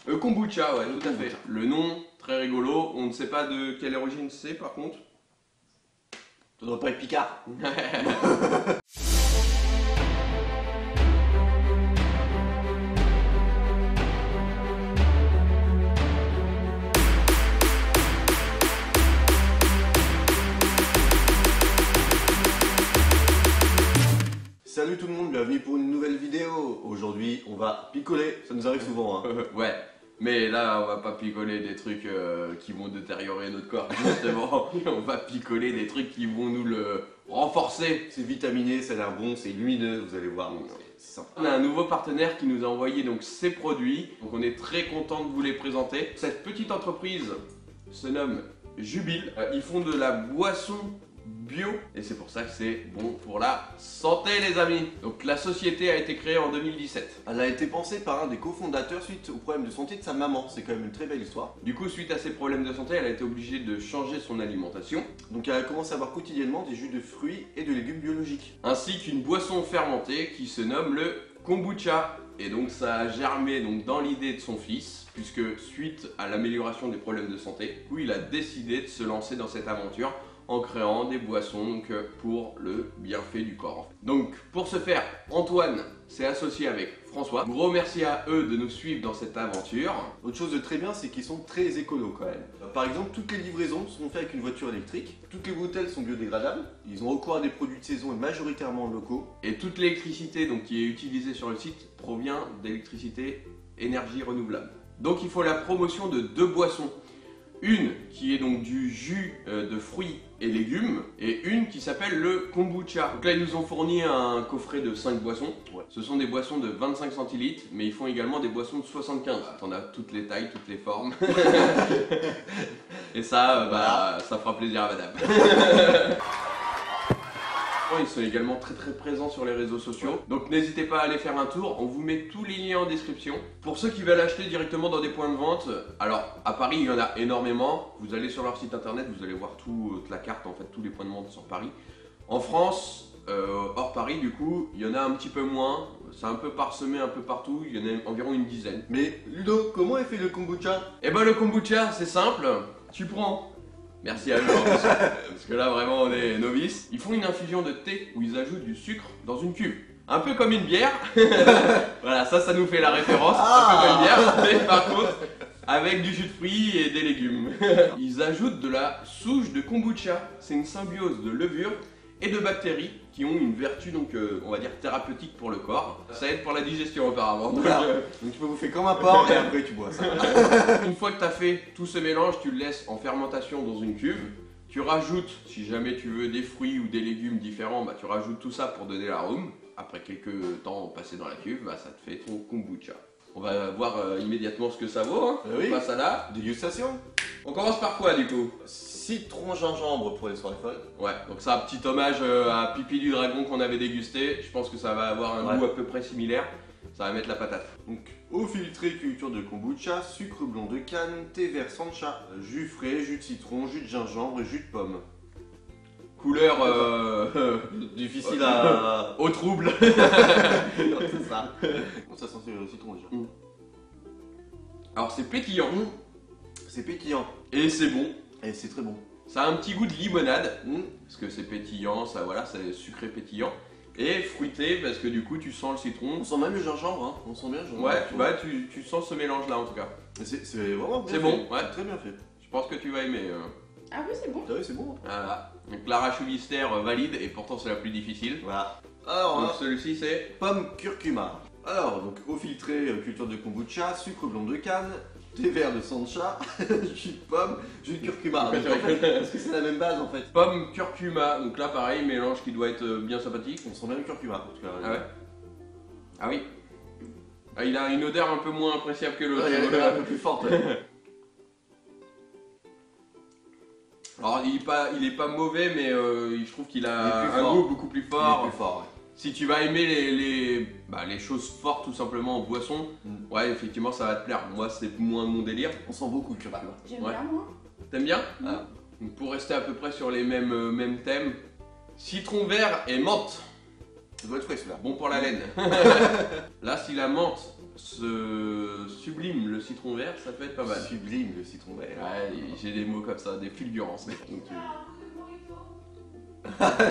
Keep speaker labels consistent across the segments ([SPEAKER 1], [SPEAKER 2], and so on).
[SPEAKER 1] Kombucha, ouais, tout à fait. Le nom, très rigolo. On ne sait pas de quelle origine c'est par contre.
[SPEAKER 2] Ça doit pas être Picard. Salut tout le monde, bienvenue pour une nouvelle vidéo. Aujourd'hui, on va picoler, ça nous arrive souvent. Hein.
[SPEAKER 1] Ouais, mais là on va pas picoler des trucs qui vont détériorer notre corps, justement. On va picoler des trucs qui vont nous le renforcer.
[SPEAKER 2] C'est vitaminé, ça a l'air bon, c'est lumineux, vous allez voir. C'est sympa.
[SPEAKER 1] On a un nouveau partenaire qui nous a envoyé donc ses produits, donc on est très content de vous les présenter. Cette petite entreprise se nomme Jubile. Ils font de la boisson bio et c'est pour ça que c'est bon pour la santé les amis. Donc la société a été créée en 2017.
[SPEAKER 2] Elle a été pensée par un des cofondateurs suite aux problèmes de santé de sa maman, c'est quand même une très belle histoire.
[SPEAKER 1] Du coup suite à ses problèmes de santé elle a été obligée de changer son alimentation.
[SPEAKER 2] Donc elle a commencé à boire quotidiennement des jus de fruits et de légumes biologiques.
[SPEAKER 1] Ainsi qu'une boisson fermentée qui se nomme le kombucha. Et donc ça a germé donc dans l'idée de son fils, puisque suite à l'amélioration des problèmes de santé, où il a décidé de se lancer dans cette aventure en créant des boissons donc, pour le bienfait du corps. Donc pour ce faire, Antoine s'est associé avec François. Gros merci à eux de nous suivre dans cette aventure.
[SPEAKER 2] Autre chose de très bien, c'est qu'ils sont très écolos quand même. Par exemple, toutes les livraisons sont faites avec une voiture électrique, toutes les bouteilles sont biodégradables, ils ont recours à des produits de saison et majoritairement locaux.
[SPEAKER 1] Et toute l'électricité donc, qui est utilisée sur le site provient d'électricité énergie renouvelable. Donc il faut la promotion de deux boissons. Une qui est donc du jus de fruits et légumes et une qui s'appelle le kombucha. Donc là ils nous ont fourni un coffret de 5 boissons.
[SPEAKER 2] Ouais.
[SPEAKER 1] Ce sont des boissons de 25 centilitres mais ils font également des boissons de 75. T'en as toutes les tailles, toutes les formes. Et ça, ça fera plaisir à madame. Ils sont également très présents sur les réseaux sociaux, donc n'hésitez pas à aller faire un tour, on vous met tous les liens en description. Pour ceux qui veulent acheter directement dans des points de vente, alors à Paris il y en a énormément, vous allez sur leur site internet, vous allez voir toute la carte, en fait tous les points de vente sur Paris. En France, hors Paris du coup, il y en a un petit peu moins, c'est un peu parsemé un peu partout, il y en a environ une dizaine.
[SPEAKER 2] Mais Ludo, comment est fait le kombucha?
[SPEAKER 1] Eh ben le kombucha c'est simple, tu prends... Merci à eux, parce que là vraiment on est novices. Ils font une infusion de thé où ils ajoutent du sucre dans une cuve. Un peu comme une bière. Voilà, ça nous fait la référence. Un peu comme une bière, mais par contre avec du jus de fruits et des légumes. Ils ajoutent de la souche de kombucha. C'est une symbiose de levure et de bactéries qui ont une vertu donc on va dire thérapeutique pour le corps. Ça aide pour la digestion apparemment.
[SPEAKER 2] Voilà. Donc tu peux bouffer comme un porc et après tu bois ça.
[SPEAKER 1] Une fois que tu as fait tout ce mélange, tu le laisses en fermentation dans une cuve. Tu rajoutes, si jamais tu veux des fruits ou des légumes différents, tu rajoutes tout ça pour donner l'arôme. Après quelques temps passé dans la cuve, ça te fait ton kombucha. On va voir immédiatement ce que ça vaut. Hein.
[SPEAKER 2] Oui.
[SPEAKER 1] On passe à la
[SPEAKER 2] Dégustation.
[SPEAKER 1] On commence par quoi du coup?
[SPEAKER 2] Citron gingembre pour les soirées folles.
[SPEAKER 1] Ouais, donc c'est un petit hommage à Pipi du Dragon qu'on avait dégusté. Je pense que ça va avoir un goût à peu près similaire. Ça va mettre la patate.
[SPEAKER 2] Donc, eau filtrée, culture de kombucha, sucre blanc de canne, thé vert sancha, jus frais, jus de citron, jus de gingembre et jus de pomme.
[SPEAKER 1] Couleur
[SPEAKER 2] difficile à...
[SPEAKER 1] au trouble.
[SPEAKER 2] C'est ça. Bon, ça sent le citron déjà.
[SPEAKER 1] Alors c'est pétillant.
[SPEAKER 2] C'est pétillant.
[SPEAKER 1] Et c'est bon.
[SPEAKER 2] Et c'est très bon.
[SPEAKER 1] Ça a un petit goût de limonade, parce que c'est pétillant, ça voilà, c'est sucré pétillant. Et fruité, parce que du coup tu sens le citron.
[SPEAKER 2] On sent même le gingembre, hein. On sent bien le gingembre.
[SPEAKER 1] Ouais, tu sens ce mélange là en tout cas.
[SPEAKER 2] C'est vraiment bien
[SPEAKER 1] C'est
[SPEAKER 2] fait.
[SPEAKER 1] bon, ouais.
[SPEAKER 2] Très bien fait.
[SPEAKER 1] Je pense que tu vas aimer.
[SPEAKER 3] Ah oui, c'est bon.
[SPEAKER 2] Ah oui, c'est bon.
[SPEAKER 1] Voilà. Donc l'arachidistère valide, et pourtant c'est la plus difficile.
[SPEAKER 2] Voilà. Alors,
[SPEAKER 1] Donc celui-ci c'est...
[SPEAKER 2] pomme curcuma. Alors, donc eau filtrée, culture de kombucha, sucre blanc de canne, thé vert de sancha, jus de pomme, jus de curcuma. Donc, en fait, parce que c'est la même base en fait.
[SPEAKER 1] Pomme curcuma, donc là pareil, mélange qui doit être bien sympathique.
[SPEAKER 2] On sent bien le curcuma en tout cas.
[SPEAKER 1] Ah ouais. Ah oui. Ah, il a une odeur un peu moins appréciable que l'autre.
[SPEAKER 2] Il y a une odeur un peu plus forte.
[SPEAKER 1] Alors il est pas mauvais, mais je trouve qu'il a un
[SPEAKER 2] fort.
[SPEAKER 1] goût beaucoup plus fort.
[SPEAKER 2] Il est plus fort, ouais.
[SPEAKER 1] Si tu vas aimer les choses fortes tout simplement en boisson, ouais effectivement ça va te plaire. Moi c'est moins mon délire.
[SPEAKER 2] On sent beaucoup le curcuma.
[SPEAKER 3] J'aime
[SPEAKER 1] Ouais.
[SPEAKER 3] bien, moi.
[SPEAKER 1] T'aimes bien?
[SPEAKER 2] Ah.
[SPEAKER 1] Donc, pour rester à peu près sur les mêmes thèmes, citron vert et menthe.
[SPEAKER 2] Ça doit être frais celui-là.
[SPEAKER 1] Bon pour la laine. Là si la menthe se sublime le citron vert, ça peut être pas mal.
[SPEAKER 2] Sublime le citron vert.
[SPEAKER 1] Ouais, j'ai des mots comme ça, des fulgurances. Donc,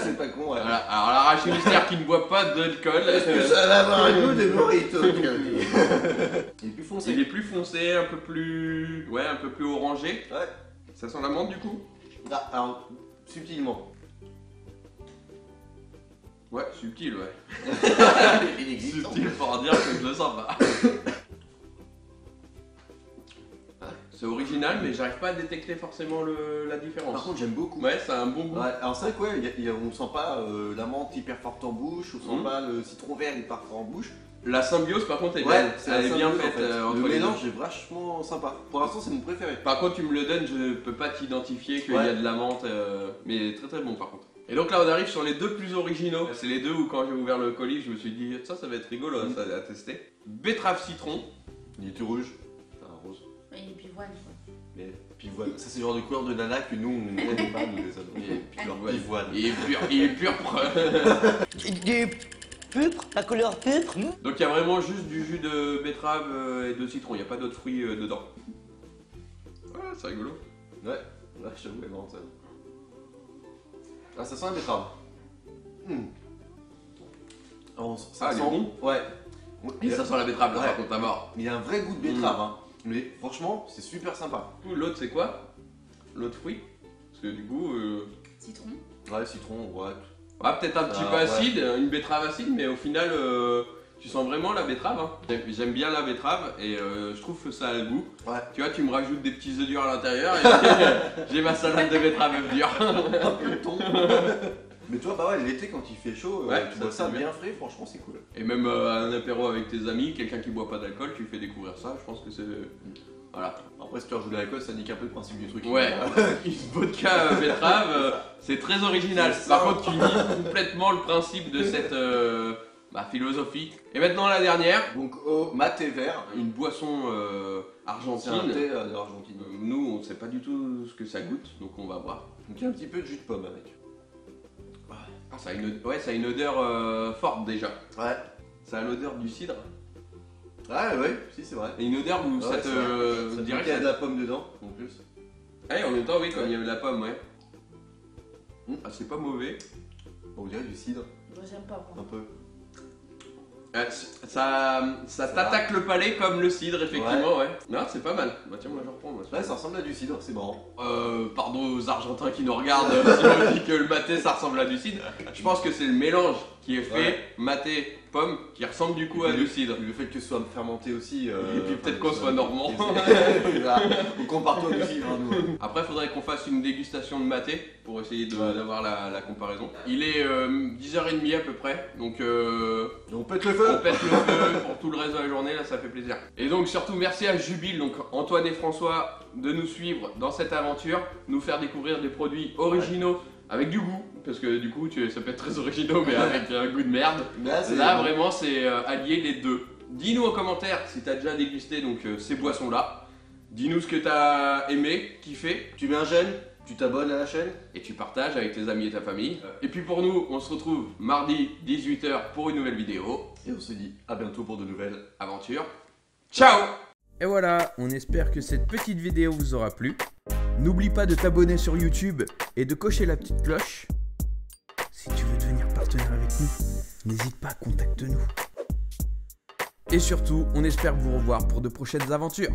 [SPEAKER 2] c'est pas con, ouais.
[SPEAKER 1] voilà. Alors l'arraché mystère qui ne boit pas d'alcool.
[SPEAKER 2] Est-ce que ça va avoir un goût de mojito? Il est plus foncé.
[SPEAKER 1] Il est plus foncé, un peu plus. Ouais, un peu plus orangé.
[SPEAKER 2] Ouais.
[SPEAKER 1] Ça sent la menthe du coup?
[SPEAKER 2] Ah, alors, subtilement.
[SPEAKER 1] Ouais, subtil, ouais.
[SPEAKER 2] Il existe.
[SPEAKER 1] Subtil pour dire que je le sens pas. C'est original, mais j'arrive pas à détecter forcément la différence.
[SPEAKER 2] Par contre, j'aime beaucoup.
[SPEAKER 1] Ouais, ça a un bon goût.
[SPEAKER 2] Ouais, alors c'est vrai que on sent pas la menthe hyper forte en bouche, on sent pas le citron vert hyper fort en bouche.
[SPEAKER 1] La symbiose, par contre, est
[SPEAKER 2] Ouais,
[SPEAKER 1] belle. Elle est bien faite. Entre
[SPEAKER 2] Le
[SPEAKER 1] les
[SPEAKER 2] mélange
[SPEAKER 1] deux.
[SPEAKER 2] est vachement sympa. Pour l'instant, c'est mon préféré.
[SPEAKER 1] Par contre, tu me le donnes, je peux pas t'identifier qu'il y a de la menthe, mais très très bon par contre. Et donc là, on arrive sur les deux plus originaux. C'est les deux où, quand j'ai ouvert le colis, je me suis dit ça va être rigolo, ça à tester. Betterave citron.
[SPEAKER 2] Il est tout rouge. Enfin, rose.
[SPEAKER 3] Et pivoine.
[SPEAKER 2] Mais pivoine. Ça, c'est le genre de couleur de nana que nous, on n'aime pas, nous les ados. Pivoine.
[SPEAKER 1] Il est purpre.
[SPEAKER 4] Du pupre, la couleur pupre.
[SPEAKER 1] Donc il y a vraiment juste du jus de betterave et de citron, il n'y a pas d'autres fruits dedans. Ouais, c'est rigolo.
[SPEAKER 2] Ouais, j'avoue, elle est marrante, ça. Ah, ça sent la betterave. Alors, ça
[SPEAKER 1] il est
[SPEAKER 2] sent
[SPEAKER 1] bon.
[SPEAKER 2] Ouais.
[SPEAKER 1] Et ça sent la betterave là,
[SPEAKER 2] Ouais.
[SPEAKER 1] par contre, à mort.
[SPEAKER 2] Il y a un vrai goût de betterave, hein. Mais franchement, c'est super sympa.
[SPEAKER 1] L'autre, c'est quoi? L'autre fruit? Parce que du coup.
[SPEAKER 3] Citron.
[SPEAKER 2] Ouais, citron, ouais.
[SPEAKER 1] Ouais, peut-être un petit peu
[SPEAKER 2] ouais.
[SPEAKER 1] acide, une betterave acide, mais au final, tu sens vraiment la betterave. Hein. J'aime bien la betterave et je trouve que ça a le goût.
[SPEAKER 2] Ouais.
[SPEAKER 1] Tu vois, tu me rajoutes des petits œufs durs à l'intérieur et j'ai ma salade de betterave œufs durs.
[SPEAKER 2] Un peu ton. Mais toi, bah ouais, l'été quand il fait chaud,
[SPEAKER 1] Ouais,
[SPEAKER 2] tu
[SPEAKER 1] ça,
[SPEAKER 2] bois ça
[SPEAKER 1] c'est
[SPEAKER 2] bien frais, franchement, c'est cool.
[SPEAKER 1] Et même un apéro avec tes amis, quelqu'un qui boit pas d'alcool, tu lui fais découvrir ça, je pense que c'est. Voilà.
[SPEAKER 2] Après, si tu rajoutes de l'alcool, ça nique un peu le principe du truc.
[SPEAKER 1] Ouais, une vodka betterave, c'est très original. Par contre, tu nies complètement le principe de cette philosophie. Et maintenant, la dernière.
[SPEAKER 2] Donc, au maté vert,
[SPEAKER 1] Une boisson
[SPEAKER 2] c'est
[SPEAKER 1] argentine.
[SPEAKER 2] un thé d'Argentine.
[SPEAKER 1] Nous, on sait pas du tout ce que ça goûte, donc on va voir.
[SPEAKER 2] Donc, il y a un petit peu de jus de pomme avec.
[SPEAKER 1] Ah, ça a une odeur forte déjà.
[SPEAKER 2] Ouais.
[SPEAKER 1] Ça a l'odeur du cidre.
[SPEAKER 2] Ouais, si, c'est vrai.
[SPEAKER 1] Et une odeur où ça
[SPEAKER 2] Ouais,
[SPEAKER 1] te.
[SPEAKER 2] c'est vrai. Ça
[SPEAKER 1] dirait
[SPEAKER 2] qu'il y a
[SPEAKER 1] que
[SPEAKER 2] de la pomme dedans, en plus.
[SPEAKER 1] Ah, et en même temps, oui, comme il y avait de la pomme, ouais. Ah, c'est pas mauvais.
[SPEAKER 2] On dirait du cidre,
[SPEAKER 3] Moi j'aime pas
[SPEAKER 2] un
[SPEAKER 3] moi.
[SPEAKER 2] peu.
[SPEAKER 1] Ça t'attaque le palais comme le cidre, effectivement, ouais. Non, c'est pas mal. Bah tiens, moi je reprends. Moi,
[SPEAKER 2] Ouais, ça ressemble à du cidre, c'est marrant.
[SPEAKER 1] Pardon aux Argentins qui nous regardent si on dit que le maté ça ressemble à du cidre. Je pense que c'est le mélange qui est fait,
[SPEAKER 2] Ouais.
[SPEAKER 1] maté, pomme, qui ressemble du coup à du cidre.
[SPEAKER 2] Le fait que ce soit fermenté aussi.
[SPEAKER 1] Et puis peut-être qu'on soit normand.
[SPEAKER 2] On compare tout du cidre, hein, nous.
[SPEAKER 1] Après, faudrait qu'on fasse une dégustation de maté pour essayer d'avoir la comparaison. Il est 10h30 à peu près, donc
[SPEAKER 2] On pète le feu.
[SPEAKER 1] on pète le feu pour tout le reste de la journée, là ça fait plaisir. Et donc surtout merci à Jubile, donc Antoine et François, de nous suivre dans cette aventure, nous faire découvrir des produits originaux avec du goût, parce que du coup ça peut être très originaux mais avec un goût de merde. Là vraiment c'est allier les deux. Dis-nous en commentaire si t'as déjà dégusté donc ces boissons là. Dis-nous ce que t'as aimé, kiffé,
[SPEAKER 2] Tu mets un j'aime, tu t'abonnes à la chaîne.
[SPEAKER 1] et tu partages avec tes amis et ta famille. Et puis pour nous, on se retrouve mardi 18h pour une nouvelle vidéo.
[SPEAKER 2] Et on se dit à bientôt pour de nouvelles
[SPEAKER 1] Aventure. Ciao!
[SPEAKER 5] Et voilà, on espère que cette petite vidéo vous aura plu. N'oublie pas de t'abonner sur YouTube et de cocher la petite cloche. Si tu veux devenir partenaire avec nous, n'hésite pas, contacte-nous. Et surtout, on espère vous revoir pour de prochaines aventures.